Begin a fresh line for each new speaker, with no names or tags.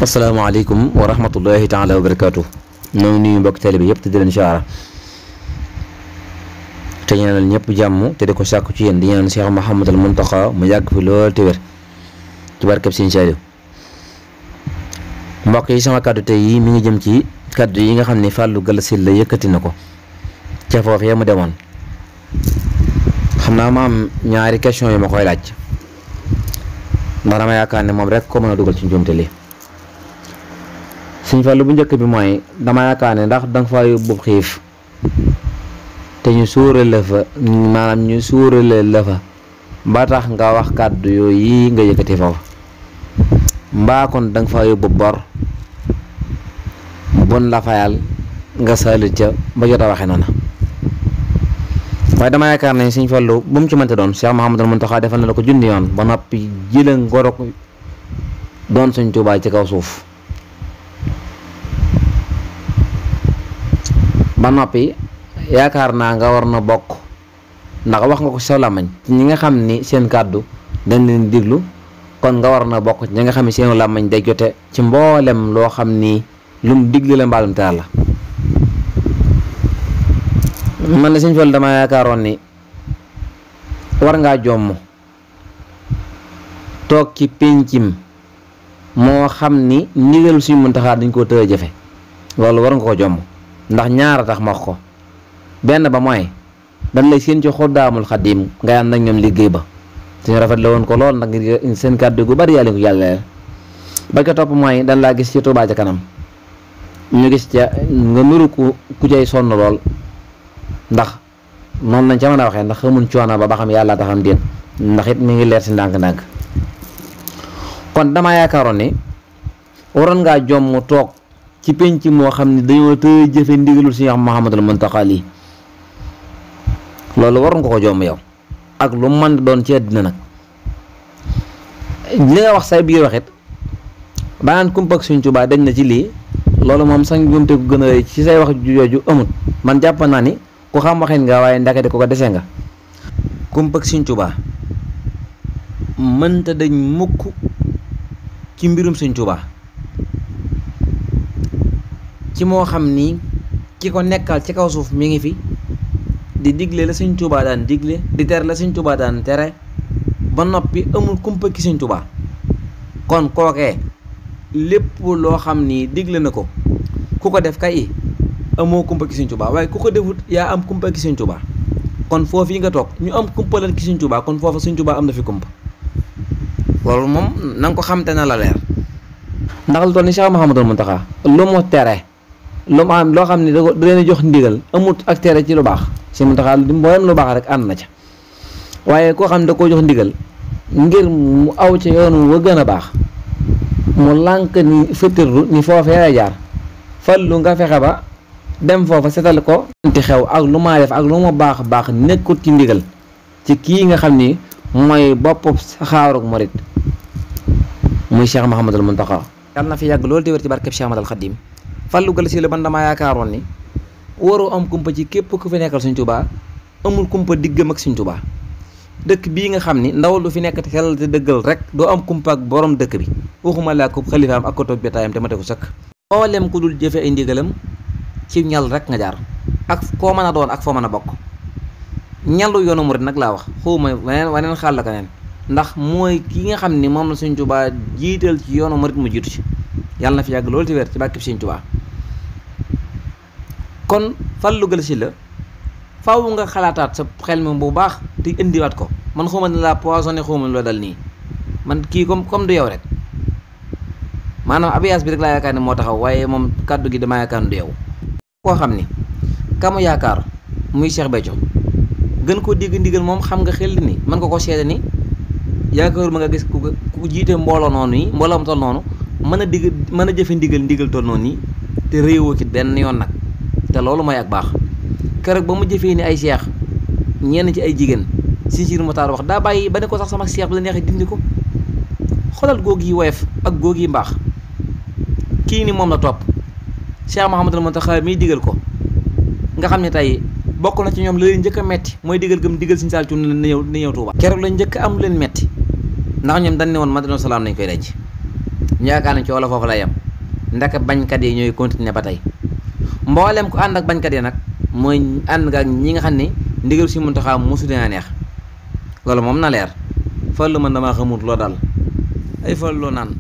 asalaamaaleykum wa rahmatullahi taala wa barakaatu. ñoo ngi nuyu mbokk télé bi yëpp te di leen siyaara te ñaanal ñëpp jàmm te di ko sàkku ci yéen di ñaan Cheikh Mouhamadul Mountakha mu yàgg fi lool te wér ci barkeb Sëñ Saaliw. mbokk yi, sama kàddu tey yi mi ngi jëm ci kàddu yi nga xam ne Fallou Galass Syll la yëkkati na ko ca foofee mu demoon. xam naa ma am ñaari question yu ma koy laaj ndax dama yaakaar ne moom rek ko mën a dugal ci njuumte li. Sëñ Fallu bu njëkk bi mooy dama yaakaar ne ndax danga fa yóbbu xiif te ñu suurale fa maanaam ñu suurale la fa ba tax nga wax kàddu yooyu yi nga yëkkati foofu, mbaa kon danga fa yóbbu bor bon la fayal nga salit ca ba jot a waxe noona. waaye dama yaakaar ne Sëñ Fallu bu mu ci mënte doon Cheikh Mouhamadul Mountakha defal na la ko junni yoon ba noppi jëla ngorok doon Sëñ Tuubaa ci kaw suuf ba noppi yaakaar naa nga war na bokk, ndax wax nga ko sa làmmañ ci ñi nga xam ni seen kàddu dañ leen diglu, kon nga war na bokk ci ñi nga xam ne seenu làmmañ day jote ci mboolem loo xam ni lu mu digle la mbaalum tere la. man la Sëñ Fallu dama yaakaaroon ni war ngaa jomm toog ci péncim moo xam ni ndigal Sëñ Muntaxaa dañ koo tëye jëfe, loolu war nga ko jomm. ndax ñaara tax ma wax ko, benn ba mooy dañ lay seen ci Xuddaamul Xadiim ngay ànd ak ñoom liggéey ba suñu rafet la woon ko lool ndax ngir seen kàddu gu bari yàlla ko yàlla ba ca topp mooy dañ laa gis ci Tuubaa ca kanam ñu gis ca nga nuru ku cay sonn lool, ndax noonu lañ ca mën a waxee ndax xamuñ coono ba xam yàlla taxam déen ndax it mi ngi leer si ndànk-ndànk. kon dama yaakaaroon ni waroon ngaa jomm toog ci penc moo xam ne dañoo tëye jëfe ndigalul Cheikh Mouhamadul Mountakha lii, loolu waroon nga ko jomm yow ak lu mën doon ci àddina nag. li nga wax say biir waxit banaan kumpa ak Sëñ Tuubaa dañ na ci lii, loolu moom sax njuumte ko gën a ci say wax jooju amut. man jàpp naa ni ku xam waxin nga waaye ndakate ko dese nga. kumpa ak Sëñ Tuubaa mënta dañ mukk ci mbirum Sëñ Tuubaa, ci moo xam ni ki ko nekkal ci kaw suuf mi ngi fi di digle la Sëñ Tuubaa daan digle di tere la Sëñ Tuubaa daan tere ba noppi amul kumpa ki Sëñ Tuubaa. kon kookee lépp loo xam ni digle na ko ku ko def kay amoo kumpa ki Sëñ Tuubaa, waaye ku ko defut yaa am kumpa ki Sëñ Tuubaa. kon foofu yi nga toog ñu am kumpa lan ki Sëñ Tuubaa, kon foofu Sëñ Tuubaa am na fi kumpa. loolu moom na nga ko xam te na la leer, ndax lu toll ni Cheikh Mouhamadul Mountakha lu mu tere lu ma am loo xam ne da leen jox ndigal amut ak tere ci lu baax. Sëñ Muntaxaa mboolem lu baax rek ànd na ca, waaye koo xam ne da koo jox ndigal ngir mu aw ca yoon wa gën a baax mu lànk ni fëttirlu ni foofee la jaar. Fallu nga fexe ba dem foofa setal ko ti xew ak lu maa def ak lu ma baax baax nekkut ci ndigal ci kii nga xam ni mooy bopp saxaarug murit muy Cheikh Mouhamadul Mountakha. yàlla na fi yàgg loolu te wér ci barkeb Cheikh Ahmadul Xadim. Fallou Galass Syll man damaa yaakaaroon ni waroo am kumpa ci képp ku fi nekkal Sëñ Tuubaa, amul kumpa diggam ak Sëñ Tuubaa. dëkk bii nga xam ni ndaw lu fi nekk te xelal te dëggal rek doo am kumpa ak borom dëkk bi, waxuma laa ko xalifaam ak ko toog jotaayam te ma te ko sëkk. mboolem ku dul jëfe ay ndigalam ci ñal rek nga jaar ak koo mën a doon ak foo mën a bokk. ñalu yoonu murit nag laa wax, xawma waneen xaal la keneen, ndax mooy ki nga xam ni moom la Sëñ Tuubaa jiital ci yoonu murit mu jiitu ci. yàlla na fi yàgg loolu te wér ci barkeb Sëñ Tuubaa. kon Fallou Galass Syll la faaw nga xalaataat sa xel mi bu baax te indiwaat ko. man xawma ne la poisonné, xawma ne loo dal nii, man kii comme du yow rek, maanaam abiyaas bi rek laa yaakaar ne moo taxaw, waaye moom kàddu gi damaa yaakaar ne du yow. koo xam ni kamu yaakaar muy Cheikh Béthio gën koo dégg ndigal moom xam nga xel ni mën nga ko seede ni yaakaar ma nga gis ku jiite mbooloo noonu yi mbooloo mu toll noonu mën a jëfe ndigal toll noonu yi te réewoo ci benn yoon nag. te loolu mooy ak baax. keroog ba mu jëfee ni ay seex ñenn ci ay jigéen Sëñ Muxtaar wax daa bàyyi ba ne ko sax sama seex bu la neexee dindi ko. xoolal góog yi woyof ak góog yi mbaax kii ni moom la topp Cheikh Mouhamadul Mountakha miy digal ko nga xam ne tey bokk na ci ñoom la leen njëkk a metti mooy digal gëm digal Sëñ Saaliw Cuun na ñëw Tuuba. keroog la njëkk am leen metti ndax ñoom dañ ne woon Madinatu Salaam nañ koy denc ñu yaakaar ne coow la foofu la yem ndek bañkat yi ñooy continuer ba tey mboolem ku ànd ak bañkat yi nag mooy ànd nga ak ñi nga xam ne ndigal si Muntaxa mosu dina neex loolu moom na leer Fallu man damaa xamut loo daal ay Fallu naan